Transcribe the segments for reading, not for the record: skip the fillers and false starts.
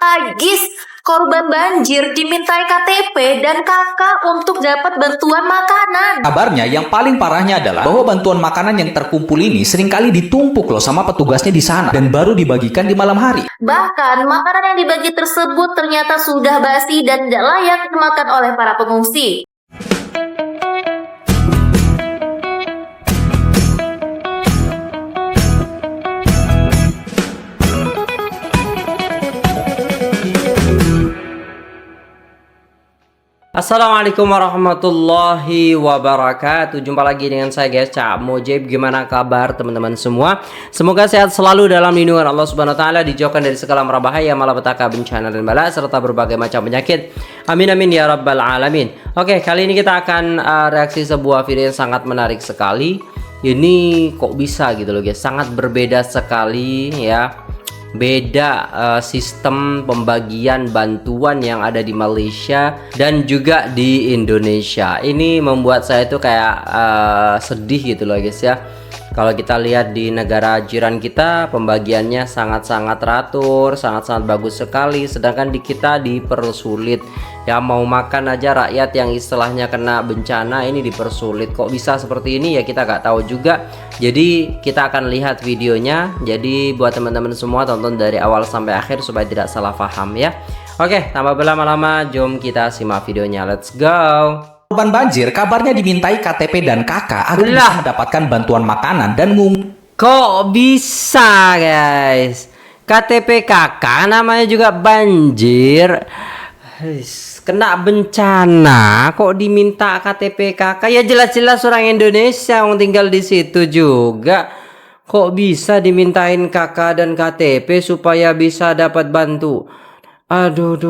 Agis, korban banjir dimintai KTP dan kakak untuk dapat bantuan makanan. Kabarnya yang paling parahnya adalah bahwa bantuan makanan yang terkumpul ini seringkali ditumpuk loh sama petugasnya di sana dan baru dibagikan di malam hari. Bahkan makanan yang dibagi tersebut ternyata sudah basi dan tidak layak dimakan oleh para pengungsi. Assalamualaikum warahmatullahi wabarakatuh. Jumpa lagi dengan saya guys, Cak Mujib. Gimana kabar teman-teman semua? Semoga sehat selalu dalam lindungan Allah Subhanahu wa taala, dijauhkan dari segala mara bahaya, malapetaka, bencana dan bala serta berbagai macam penyakit. Amin amin ya rabbal alamin. Oke, kali ini kita akan reaksi sebuah video yang sangat menarik sekali. Ini kok bisa gitu loh guys, sangat berbeda sekali ya. Beda sistem pembagian bantuan yang ada di Malaysia dan juga di Indonesia. Ini membuat saya tuh kayak sedih gitu loh guys ya. Kalau kita lihat di negara jiran kita, pembagiannya sangat-sangat teratur, sangat-sangat bagus sekali. Sedangkan di kita dipersulit. Ya mau makan aja rakyat yang istilahnya kena bencana ini dipersulit. Kok bisa seperti ini ya kita nggak tahu juga. Jadi kita akan lihat videonya. Jadi buat teman-teman semua tonton dari awal sampai akhir supaya tidak salah paham ya. Oke, tanpa berlama-lama, jom kita simak videonya. Let's go. Korban banjir kabarnya dimintai KTP dan KK agar bisa mendapatkan bantuan makanan dan Kok bisa guys? KTP KK namanya juga banjir. Kena bencana kok diminta KTP KK? Ya jelas-jelas orang Indonesia yang tinggal di situ juga. Kok bisa dimintain KK dan KTP supaya bisa dapat bantu? Aduh,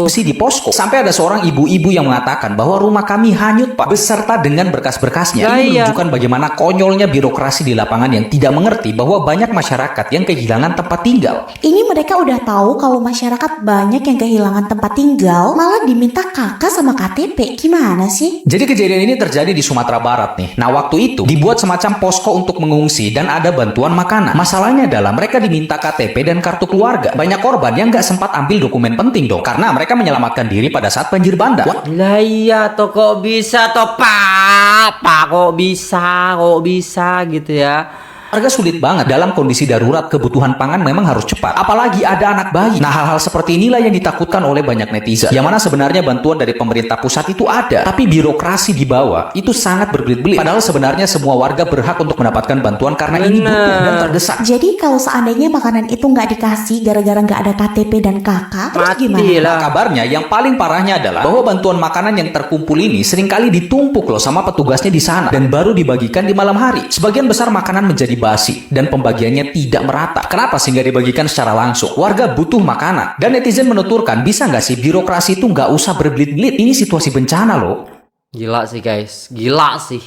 di posko. Sampai ada seorang ibu-ibu yang mengatakan bahwa rumah kami hanyut pak, beserta dengan berkas-berkasnya. Ini menunjukkan bagaimana konyolnya birokrasi di lapangan yang tidak mengerti bahwa banyak masyarakat yang kehilangan tempat tinggal. Ini mereka udah tahu kalau masyarakat banyak yang kehilangan tempat tinggal, malah diminta KK sama KTP. Gimana sih? Jadi kejadian ini terjadi di Sumatera Barat nih. Nah waktu itu dibuat semacam posko untuk mengungsi dan ada bantuan makanan. Masalahnya adalah mereka diminta KTP dan kartu keluarga. Banyak korban yang nggak sempat ambil dokumen penting dong, karena mereka menyelamatkan diri pada saat banjir bandang. Lah iya toh, kok bisa toh pak kok bisa gitu ya. Warga sulit banget dalam kondisi darurat, kebutuhan pangan memang harus cepat. Apalagi ada anak bayi. Nah hal-hal seperti inilah yang ditakutkan oleh banyak netizen. Yang mana sebenarnya bantuan dari pemerintah pusat itu ada, tapi birokrasi di bawah itu sangat berbelit-belit. Padahal sebenarnya semua warga berhak untuk mendapatkan bantuan karena ini butuh dan terdesak. Jadi kalau seandainya makanan itu nggak dikasih gara-gara nggak ada KTP dan KK, terus gimana? Nah, kabarnya yang paling parahnya adalah bahwa bantuan makanan yang terkumpul ini seringkali ditumpuk loh sama petugasnya di sana dan baru dibagikan di malam hari. Sebagian besar makanan menjadi basi dan pembagiannya tidak merata. Kenapa sih nggak dibagikan secara langsung? Warga butuh makanan. Dan netizen menuturkan, bisa nggak sih birokrasi itu nggak usah berbelit-belit? Ini situasi bencana loh. Gila sih guys, gila sih.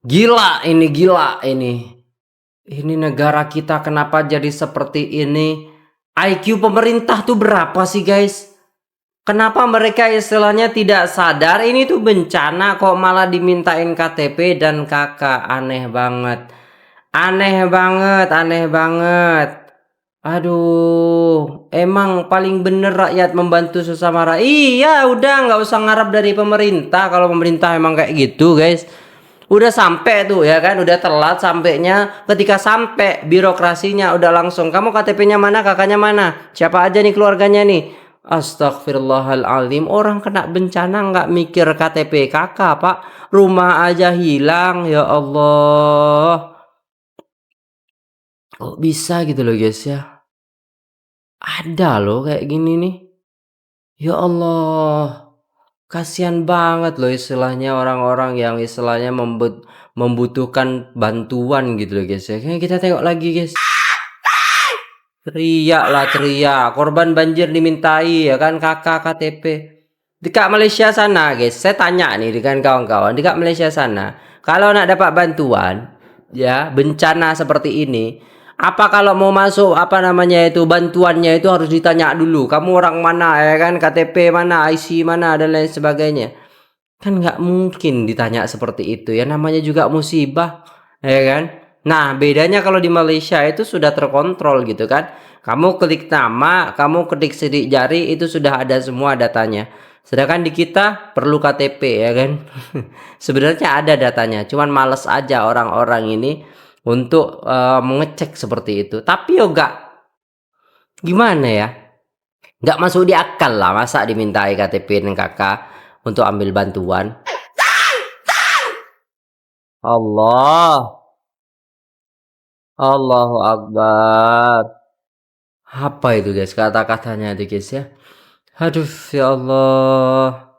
Gila ini. Ini negara kita kenapa jadi seperti ini? IQ pemerintah tuh berapa sih guys? Kenapa mereka istilahnya tidak sadar ini tuh bencana kok malah dimintain KTP dan KK? Aneh banget. Aduh, emang paling bener rakyat membantu sesama rakyat. Iya, udah nggak usah ngarap dari pemerintah. Kalau pemerintah emang kayak gitu, guys. Udah sampai tuh ya kan, udah telat sampainya. Ketika sampai birokrasinya udah langsung, kamu KTP-nya mana, kakaknya mana, siapa aja nih keluarganya nih. Astagfirullahaladzim, orang kena bencana nggak mikir KTP kakak pak, rumah aja hilang, ya Allah. Kok bisa gitu loh guys ya? Ada loh kayak gini nih. Ya Allah. Kasihan banget loh istilahnya orang-orang yang istilahnya membutuhkan bantuan gitu loh guys ya. Kayak kita tengok lagi guys. Teriak. Korban banjir dimintai ya kan kakak KTP. Dekat Malaysia sana guys. Saya tanya nih dengan kawan-kawan. Dekat Malaysia sana. Kalau nak dapat bantuan. Ya bencana seperti ini. Apa kalau mau masuk bantuannya itu harus ditanya dulu, kamu orang mana ya kan, KTP mana, IC mana dan lain sebagainya. Kan nggak mungkin ditanya seperti itu ya, namanya juga musibah ya kan. Nah, bedanya kalau di Malaysia itu sudah terkontrol gitu kan. Kamu klik nama, kamu ketik sidik jari, itu sudah ada semua datanya. Sedangkan di kita perlu KTP ya kan. Sebenarnya ada datanya, cuman males aja orang-orang ini untuk mengecek seperti itu. Tapi yo gimana ya? Nggak masuk di akal lah, masa dimintai KTP dan kakak untuk ambil bantuan. Allah, Allahu Akbar. Apa itu guys kata-katanya itu guys ya? Aduh ya Allah.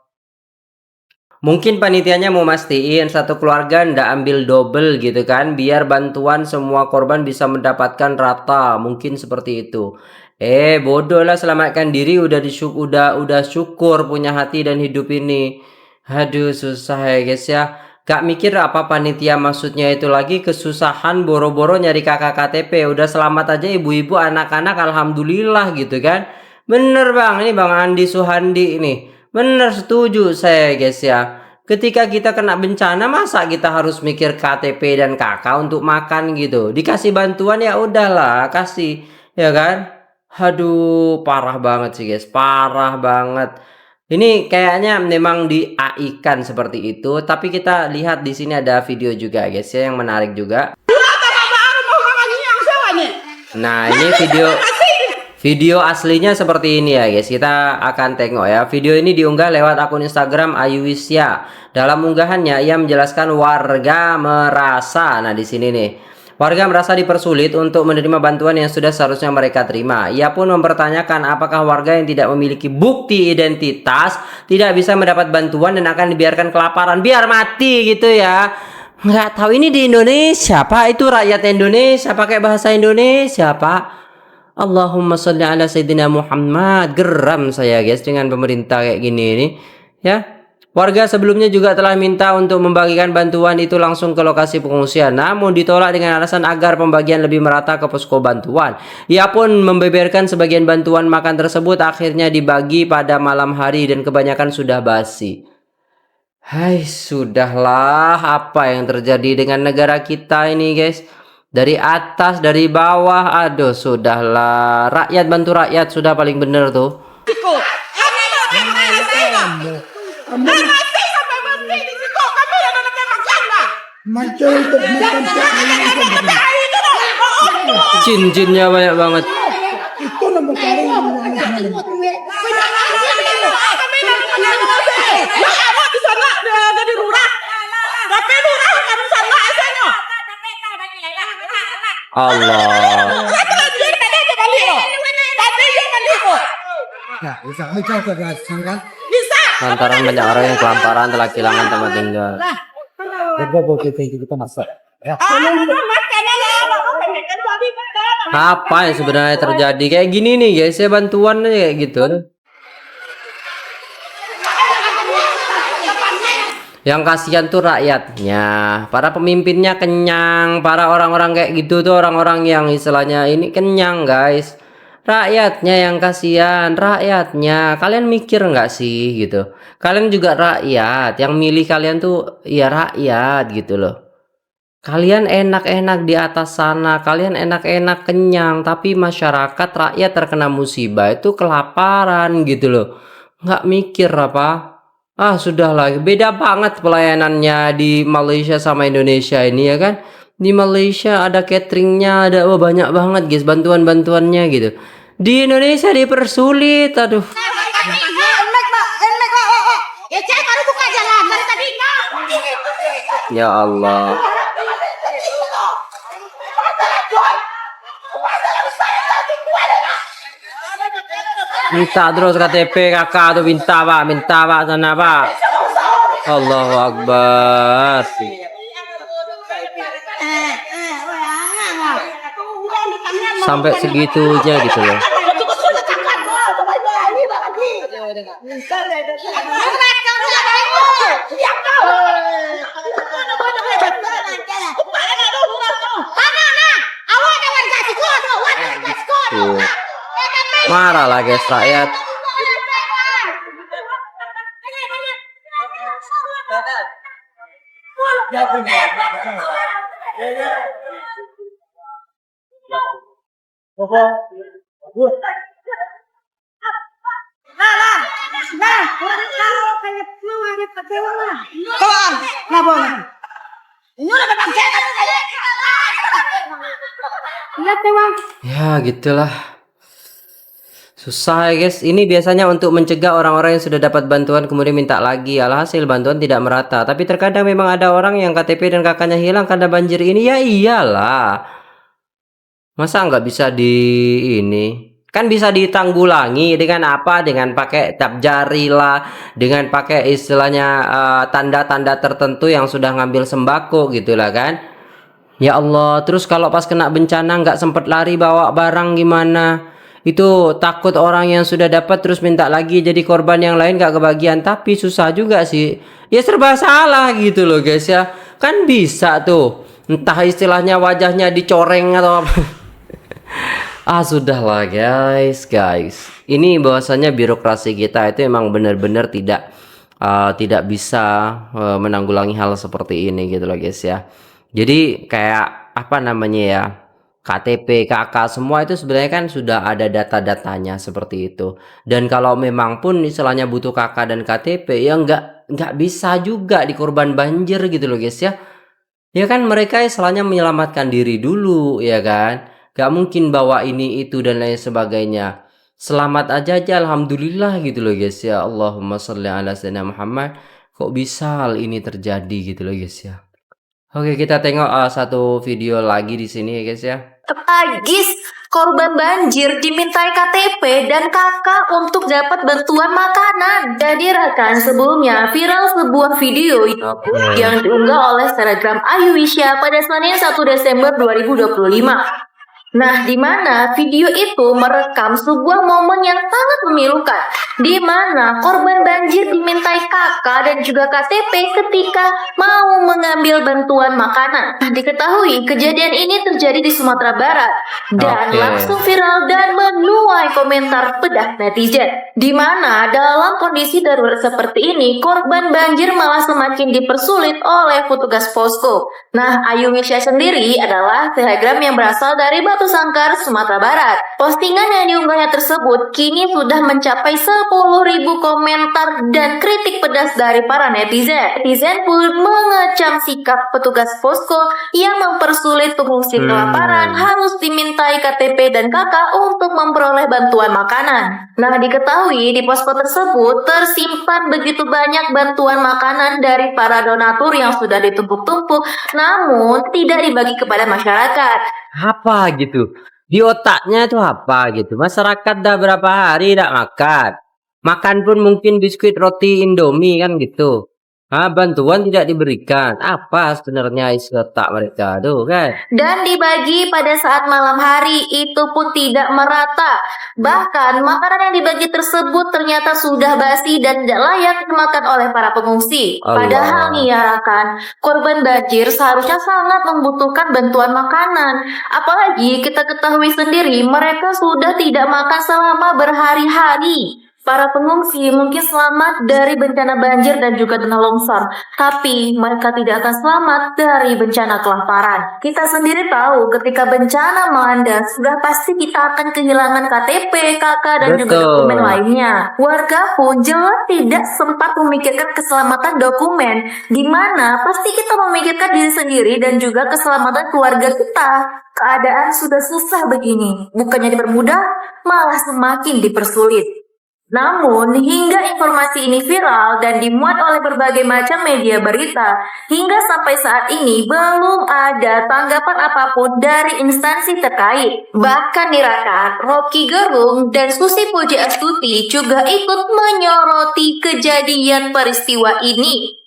Mungkin panitianya mau mastiin satu keluarga ndak ambil double gitu kan, biar bantuan semua korban bisa mendapatkan rata, mungkin seperti itu. Bodoh lah, selamatkan diri udah syukur punya hati dan hidup ini. Aduh susah ya guys ya. Gak mikir apa panitia maksudnya itu lagi, kesusahan boro-boro nyari kakak KTP, udah selamat aja ibu-ibu anak-anak, alhamdulillah gitu kan. Bener bang, ini bang Andi Suhandi ini. Bener, setuju saya guys ya. Ketika kita kena bencana, masa kita harus mikir KTP dan kakak untuk makan gitu. Dikasih bantuan ya udahlah, kasih ya kan. Aduh, parah banget sih guys, parah banget. Ini kayaknya memang di AI kan seperti itu, tapi kita lihat di sini ada video juga guys ya yang menarik juga. Nah, ini video aslinya seperti ini ya guys. Kita akan tengok ya. Video ini diunggah lewat akun Instagram Ayuwisya. Dalam unggahannya ia menjelaskan warga merasa, nah di sini nih, warga merasa dipersulit untuk menerima bantuan yang sudah seharusnya mereka terima. Ia pun mempertanyakan apakah warga yang tidak memiliki bukti identitas tidak bisa mendapat bantuan dan akan dibiarkan kelaparan, biar mati gitu ya. Nggak tahu, ini di Indonesia Pak, itu rakyat Indonesia pakai bahasa Indonesia Pak. Allahumma sholli ala Sayyidina Muhammad. Geram saya guys dengan pemerintah kayak gini nih ya. Warga sebelumnya juga telah minta untuk membagikan bantuan itu langsung ke lokasi pengungsian, namun ditolak dengan alasan agar pembagian lebih merata ke posko bantuan. Ia pun membeberkan sebagian bantuan makan tersebut akhirnya dibagi pada malam hari dan kebanyakan sudah basi. Hai, sudahlah, apa yang terjadi dengan negara kita ini guys? Dari atas, dari bawah, aduh sudahlah. Rakyat bantu rakyat sudah paling bener tuh. Jin-jinnya banyak banget. Allah. Lantaran banyak orang yang kelaparan telah kehilangan tempat tinggal. Apa yang sebenarnya terjadi kayak gini nih guys ya, bantuan kayak gitu. Yang kasihan tuh rakyatnya, para pemimpinnya kenyang, para orang-orang kayak gitu tuh orang-orang yang istilahnya ini kenyang guys. Rakyatnya yang kasihan, rakyatnya. Kalian mikir nggak sih gitu? Kalian juga rakyat, yang milih kalian tuh ya rakyat gitu loh. Kalian enak-enak di atas sana, kalian enak-enak kenyang, tapi masyarakat rakyat terkena musibah itu kelaparan gitu loh. Nggak mikir apa? Ah sudahlah, beda banget pelayanannya di Malaysia sama Indonesia ini ya kan. Di Malaysia ada cateringnya, ada banyak banget guys bantuan-bantuannya gitu. Di Indonesia dipersulit, aduh. Ya Allah. Minta terus KTP kakak tuh, minta pak sana pak. Allahu Akbar. Sampai segitunya gitu loh. Marah lah guys rakyat. Ya gitulah. Susah ya guys. Ini biasanya untuk mencegah orang-orang yang sudah dapat bantuan kemudian minta lagi. Alhasil bantuan tidak merata. Tapi terkadang memang ada orang yang KTP dan kakaknya hilang karena banjir ini. Ya iyalah. Masa nggak bisa ini? Kan bisa ditanggulangi dengan apa? Dengan pakai cap jari lah. Dengan pakai istilahnya tanda-tanda tertentu yang sudah ngambil sembako gitulah kan. Ya Allah. Terus kalau pas kena bencana nggak sempet lari bawa barang gimana? Itu takut orang yang sudah dapat terus minta lagi jadi korban yang lain gak kebagian. Tapi susah juga sih. Ya serba salah gitu loh guys ya. Kan bisa tuh. Entah istilahnya wajahnya dicoreng atau apa. Sudahlah guys. Ini bahwasanya birokrasi kita itu emang benar-benar tidak bisa menanggulangi hal seperti ini gitu loh guys ya. Jadi kayak apa namanya ya, KTP, KK semua itu sebenarnya kan sudah ada data-datanya seperti itu. Dan kalau memang pun istilahnya butuh KK dan KTP ya nggak bisa juga di korban banjir gitu loh guys ya. Ya kan mereka istilahnya menyelamatkan diri dulu ya kan. Gak mungkin bawa ini itu dan lain sebagainya. Selamat aja alhamdulillah gitu loh guys ya. Allahumma sholli ala sayyidina Muhammad. Kok bisa hal ini terjadi gitu loh guys ya. Oke, kita tengok satu video lagi di sini ya guys ya. Tragis, korban banjir dimintai KTP dan kakak untuk dapat bantuan makanan. Jadi rekan, sebelumnya viral sebuah video yang diunggah oleh Telegram Ayu Wisya pada Senin 1 Desember 2025. Nah, di mana video itu merekam sebuah momen yang sangat memilukan, di mana korban banjir dimintai kakak dan juga KTP ketika mau mengambil bantuan makanan. Nah, diketahui kejadian ini terjadi di Sumatera Barat dan langsung viral dan menuai komentar pedas netizen. Di mana dalam kondisi darurat seperti ini, korban banjir malah semakin dipersulit oleh petugas posko. Nah, Ayu Wisya sendiri adalah telegram yang berasal dari Batu Sangkar, Sumatera Barat. Postingan yang diunggahnya tersebut kini sudah mencapai 10.000 komentar dan kritik pedas dari para netizen. Netizen pun mengecam sikap petugas posko yang mempersulit pengungsi kelaparan harus dimintai KTP dan KK untuk memperoleh bantuan makanan. Nah, diketahui di posko tersebut tersimpan begitu banyak bantuan makanan dari para donatur yang sudah ditumpuk-tumpuk, namun tidak dibagi kepada masyarakat. Apa gitu di otaknya itu apa gitu? Masyarakat dah berapa hari tidak makan pun mungkin biskuit roti Indomie kan gitu. Bantuan tidak diberikan. Apa sebenarnya isi otak mereka tuh kan? Dan dibagi pada saat malam hari itu pun tidak merata. Bahkan makanan yang dibagi tersebut ternyata sudah basi dan tidak layak dimakan oleh para pengungsi. Padahal nih ya rekan, korban banjir seharusnya sangat membutuhkan bantuan makanan. Apalagi kita ketahui sendiri mereka sudah tidak makan selama berhari-hari. Para pengungsi mungkin selamat dari bencana banjir dan juga tanah longsor, tapi mereka tidak akan selamat dari bencana kelaparan. Kita sendiri tahu ketika bencana melanda, sudah pasti kita akan kehilangan KTP, KK, dan juga dokumen lainnya. Warga pun jelas tidak sempat memikirkan keselamatan dokumen, dimana pasti kita memikirkan diri sendiri dan juga keselamatan keluarga kita. Keadaan sudah susah begini, bukannya dipermudah, malah semakin dipersulit. Namun, hingga informasi ini viral dan dimuat oleh berbagai macam media berita, hingga sampai saat ini belum ada tanggapan apapun dari instansi terkait. Bahkan dirakat, Rocky Gerung dan Susi Pujiastuti juga ikut menyoroti kejadian peristiwa ini.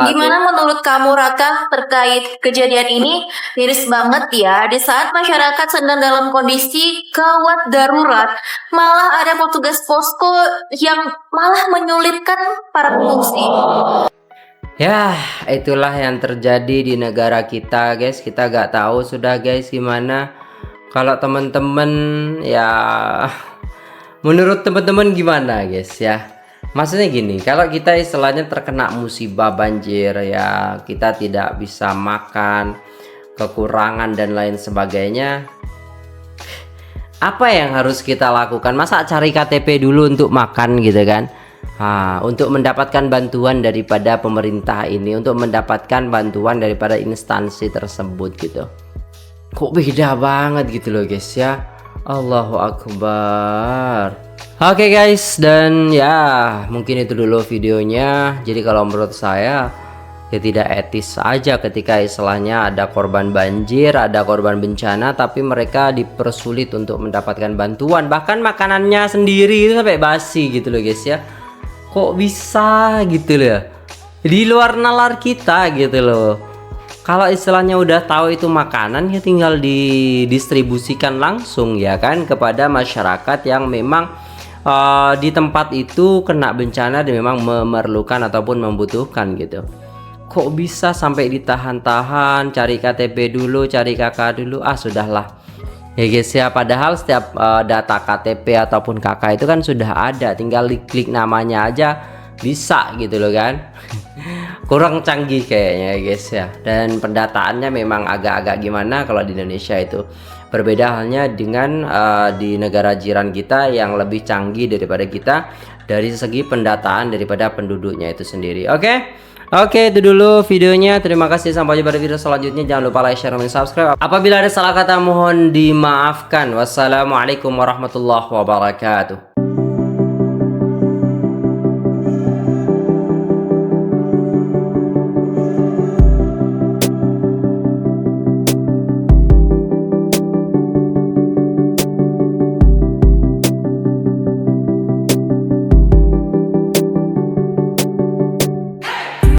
Gimana menurut kamu Raka terkait kejadian ini? Miris banget ya, di saat masyarakat sedang dalam kondisi gawat darurat, malah ada petugas posko yang malah menyulitkan para pengungsi. Ya, itulah yang terjadi di negara kita guys. Kita gak tahu sudah guys gimana. Kalau teman-teman ya, menurut teman-teman gimana guys ya? Maksudnya gini, kalau kita istilahnya terkena musibah banjir ya, kita tidak bisa makan, kekurangan dan lain sebagainya. Apa yang harus kita lakukan? Masa cari KTP dulu untuk makan gitu kan? Untuk mendapatkan bantuan daripada pemerintah ini, untuk mendapatkan bantuan daripada instansi tersebut gitu. Kok beda banget gitu loh guys ya. Allahu Akbar. Oke guys, dan ya mungkin itu dulu videonya. Jadi kalau menurut saya ya tidak etis aja ketika istilahnya ada korban banjir, ada korban bencana, tapi mereka dipersulit untuk mendapatkan bantuan, bahkan makanannya sendiri itu sampai basi gitu loh guys ya. Kok bisa gitu loh, di luar nalar kita gitu loh. Kalau istilahnya udah tahu itu makanan ya tinggal didistribusikan langsung ya kan kepada masyarakat yang memang di tempat itu kena bencana dan memang memerlukan ataupun membutuhkan gitu. Kok bisa sampai ditahan-tahan, cari KTP dulu, cari KK dulu, sudahlah ya guys ya. Padahal setiap data KTP ataupun KK itu kan sudah ada, tinggal klik namanya aja bisa gitu loh kan. Kurang canggih kayaknya ya guys ya, dan pendataannya memang agak-agak gimana kalau di Indonesia itu. Berbeda halnya dengan di negara jiran kita yang lebih canggih daripada kita dari segi pendataan daripada penduduknya itu sendiri. Oke, itu dulu videonya. Terima kasih, sampai jumpa di video selanjutnya. Jangan lupa like, share, dan subscribe. Apabila ada salah kata mohon dimaafkan. Wassalamualaikum warahmatullahi wabarakatuh.